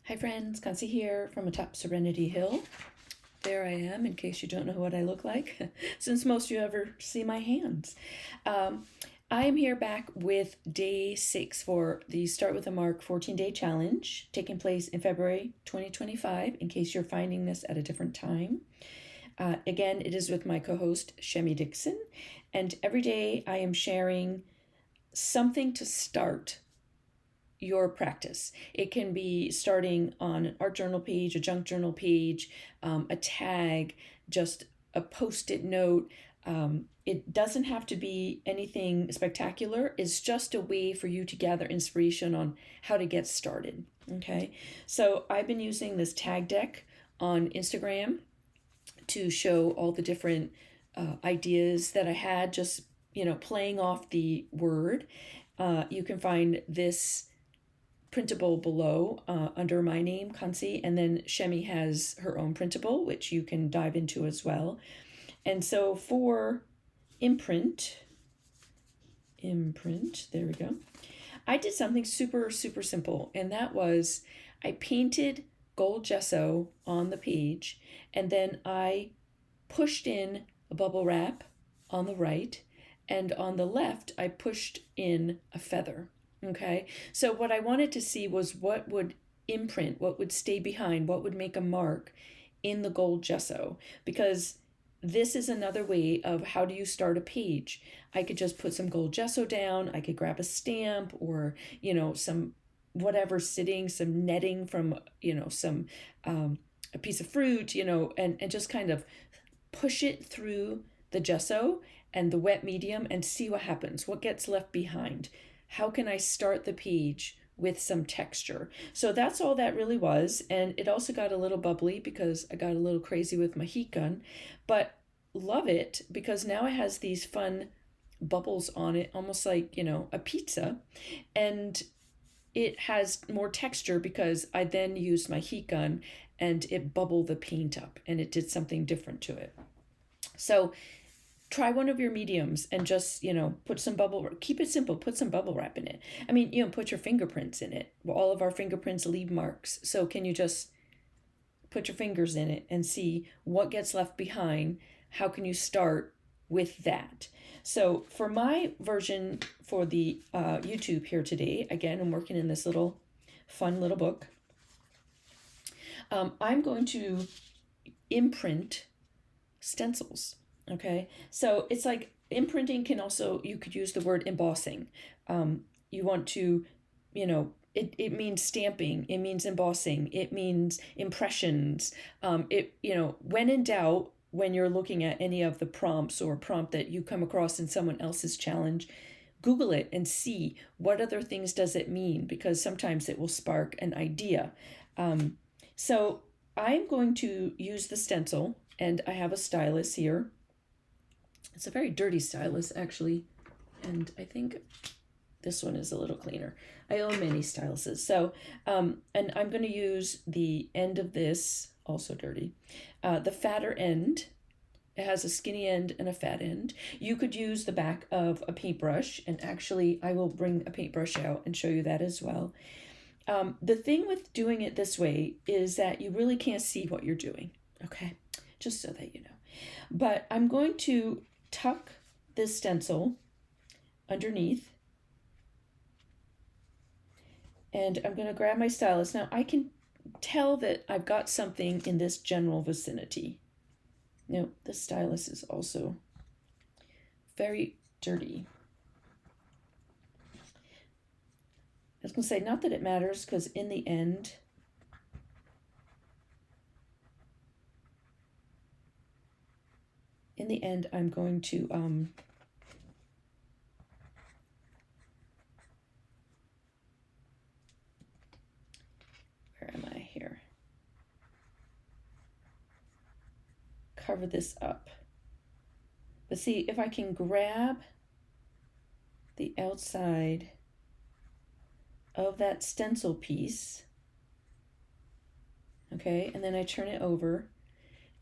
Hi friends, Kansi here from atop Serenity Hill. There I am, in case you don't know what I look like, since most of you ever see my hands. I am here back with day 6 for the Start with a Mark 14-day challenge, taking place in February 2025, in case you're finding this at a different time. Again, it is with my co-host, Shemi Dixon, and every day I am sharing something to start your practice. It can be starting on an art journal page, a junk journal page, a tag, just a post-it note. It doesn't have to be anything spectacular. It's just a way for you to gather inspiration on how to get started. Okay, so I've been using this tag deck on Instagram to show all the different ideas that I had, just playing off the word. You can find this printable below under my name, Kansi, and then Shemi has her own printable, which you can dive into as well. And so for imprint, there we go. I did something super simple, and that was I painted gold gesso on the page, and then I pushed in a bubble wrap on the right, and on the left I pushed in a feather. Okay, so what I wanted to see was what would imprint, what would stay behind, what would make a mark in the gold gesso, because this is another way of how do you start a page. I could just put some gold gesso down, I could grab a stamp or, some whatever sitting, some netting from, some a piece of fruit, and just kind of push it through the gesso and the wet medium and see what happens, what gets left behind. How can I start the page with some texture? So that's all that really was. And it also got a little bubbly because I got a little crazy with my heat gun, but love it because now it has these fun bubbles on it, almost like, a pizza. And it has more texture because I then used my heat gun and it bubbled the paint up and it did something different to it. So try one of your mediums and just, put some keep it simple, put some bubble wrap in it. I mean, put your fingerprints in it. All of our fingerprints leave marks. So can you just put your fingers in it and see what gets left behind? How can you start with that? So for my version for the YouTube here today, again, I'm working in this fun little book. I'm going to imprint stencils. Okay, so it's like imprinting can also, you could use the word embossing. You want to, it means stamping, it means embossing, it means impressions. When in doubt, when you're looking at any of the prompts or prompt that you come across in someone else's challenge, Google it and see what other things does it mean, because sometimes it will spark an idea. So I'm going to use the stencil, and I have a stylus here. It's a very dirty stylus, actually, and I think this one is a little cleaner. I own many styluses, so, and I'm going to use the end of this, also dirty, the fatter end. It has a skinny end and a fat end. You could use the back of a paintbrush, and actually I will bring a paintbrush out and show you that as well. The thing with doing it this way is that you really can't see what you're doing, okay? Just so that you know. But I'm going to tuck this stencil underneath, and I'm going to grab my stylus. Now I can tell that I've got something in this general vicinity. Now the stylus is also very dirty. I was going to say, not that it matters, because in the end, I'm going to where am I here? Cover this up. But see, if I can grab the outside of that stencil piece, okay, and then I turn it over,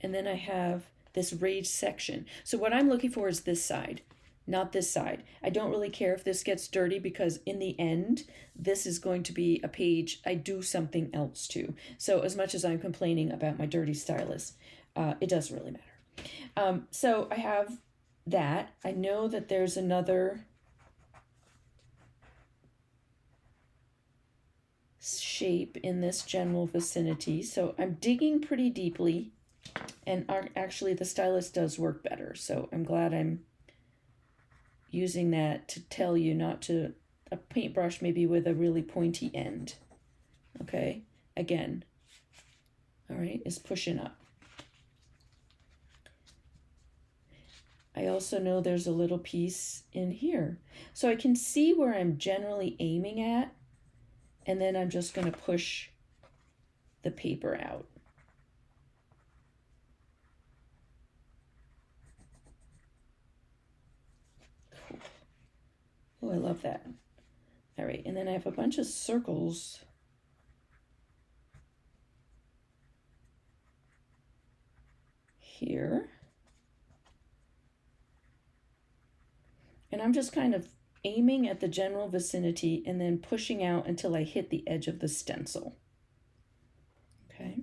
and then I have this raised section. So what I'm looking for is this side. not this side. I don't really care if this gets dirty because in the end, this is going to be a page I do something else to. So as much as I'm complaining about my dirty stylus, it doesn't really matter. So I have that. I know that there's another shape in this general vicinity. So I'm digging pretty deeply, and actually the stylus does work better. So I'm glad I'm using that to tell you not to, a paintbrush maybe with a really pointy end. Okay, again, all right, is pushing up. I also know there's a little piece in here. So I can see where I'm generally aiming at, and then I'm just going to push the paper out. Cool. Oh, I love that. All right, and then I have a bunch of circles here. And I'm just kind of aiming at the general vicinity and then pushing out until I hit the edge of the stencil. Okay.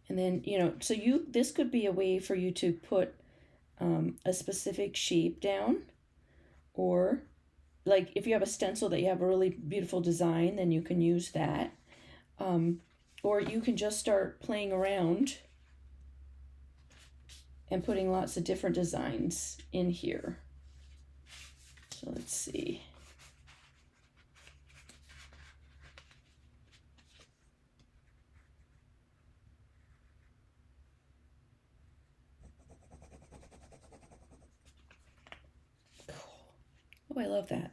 And then, you know, so this could be a way for you to put a specific shape down, or like if you have a stencil that you have a really beautiful design, then you can use that. Or you can just start playing around and putting lots of different designs in here. So let's see. Oh, I love that.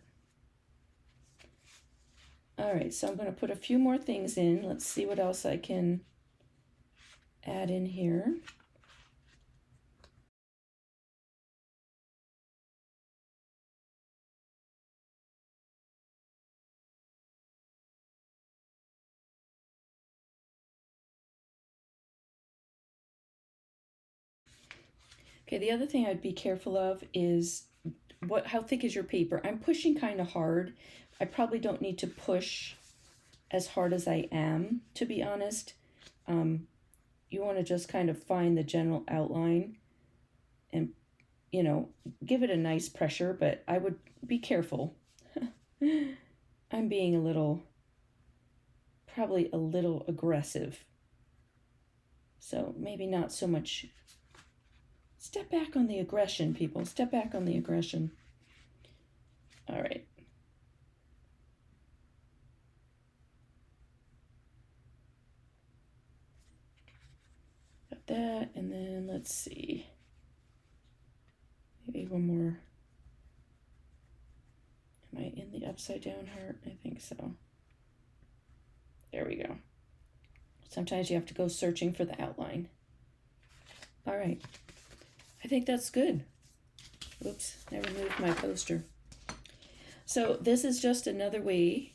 All right, so I'm going to put a few more things in. Let's see what else I can add in here. Okay, the other thing I'd be careful of is how thick is your paper? I'm pushing kind of hard. I probably don't need to push as hard as I am, to be honest. You want to just kind of find the general outline and, you know, give it a nice pressure, but I would be careful. I'm being probably a little aggressive. So maybe not so much. Step back on the aggression, people. Step back on the aggression. All right. Got that, and then let's see. Maybe one more. Am I in the upside down heart? I think so. There we go. Sometimes you have to go searching for the outline. All right. I think that's good. Oops, I removed my poster. So this is just another way,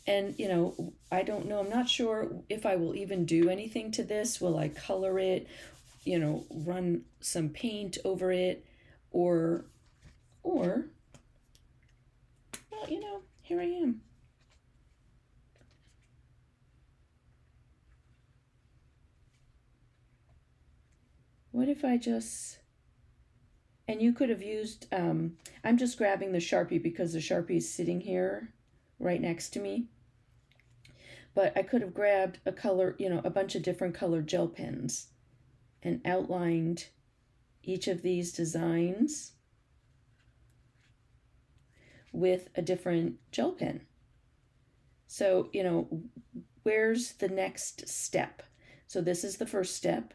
and you know, I don't know, I'm not sure if I will even do anything to this. Will I color it, you know, run some paint over it, or, well, you know, here I am. What if I just, and you could have used, I'm just grabbing the Sharpie because the Sharpie is sitting here right next to me. But I could have grabbed a color, you know, a bunch of different colored gel pens and outlined each of these designs with a different gel pen. So, you know, where's the next step? So this is the first step.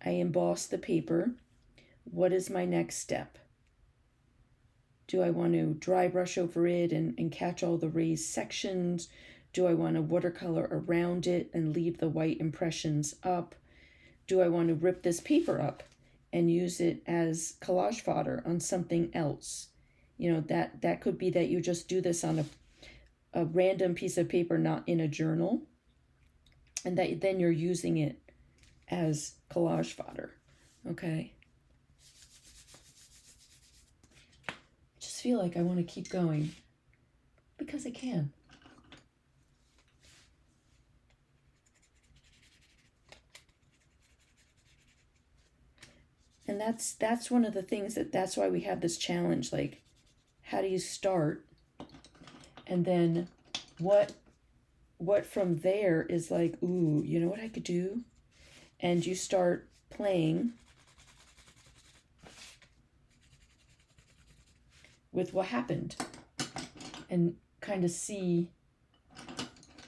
I emboss the paper. What is my next step? Do I want to dry brush over it and catch all the raised sections? Do I want to watercolor around it and leave the white impressions up? Do I want to rip this paper up and use it as collage fodder on something else? You know, that could be that you just do this on a random piece of paper, not in a journal, and that then you're using it as collage fodder. Okay. I just feel like I want to keep going because I can. And that's one of the things that's why we have this challenge. Like, how do you start? And then what from there is like, ooh, you know what I could do? And you start playing with what happened and kind of see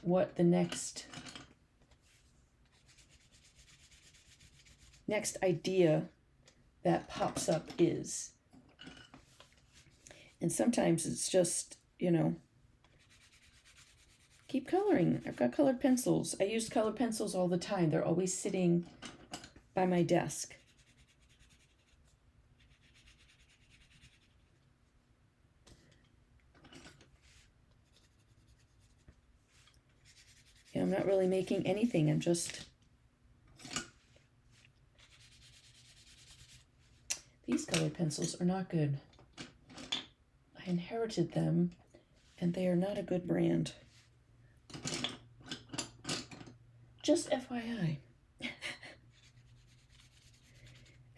what the next idea that pops up is. And sometimes it's just, keep coloring. I've got colored pencils. I use colored pencils all the time. They're always sitting by my desk. I'm not really making anything. I'm just... These colored pencils are not good. I inherited them, and they are not a good brand. Just FYI.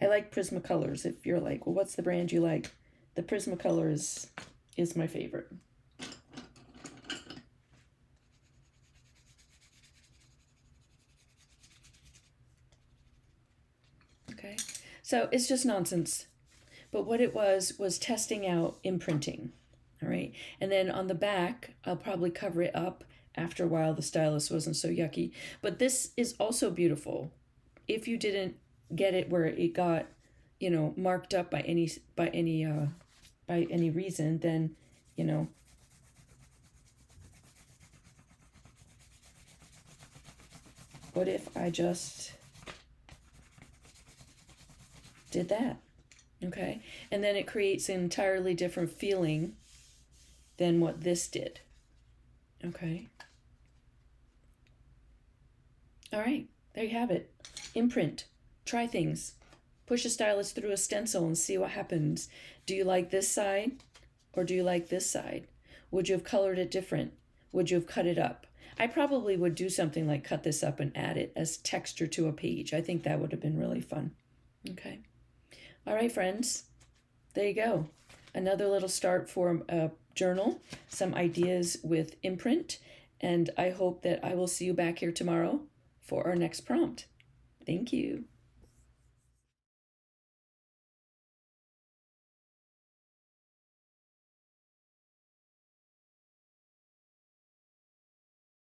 I like Prismacolors. If you're like, well, what's the brand you like? The Prismacolor is my favorite. Okay, so it's just nonsense. But what it was testing out imprinting. All right, and then on the back, I'll probably cover it up after a while. The stylus wasn't so yucky. But this is also beautiful. If you didn't get it where it got, marked up by any reason, then, what if I just did that? Okay, and then it creates an entirely different feeling than what this did. Okay. All right, there you have it. Imprint. Try things. Push a stylus through a stencil and see what happens. Do you like this side or do you like this side? Would you have colored it different? Would you have cut it up? I probably would do something like cut this up and add it as texture to a page. I think that would have been really fun. Okay. All right, friends. There you go. Another little start for a journal, some ideas with imprint, and I hope that I will see you back here tomorrow for our next prompt. Thank you.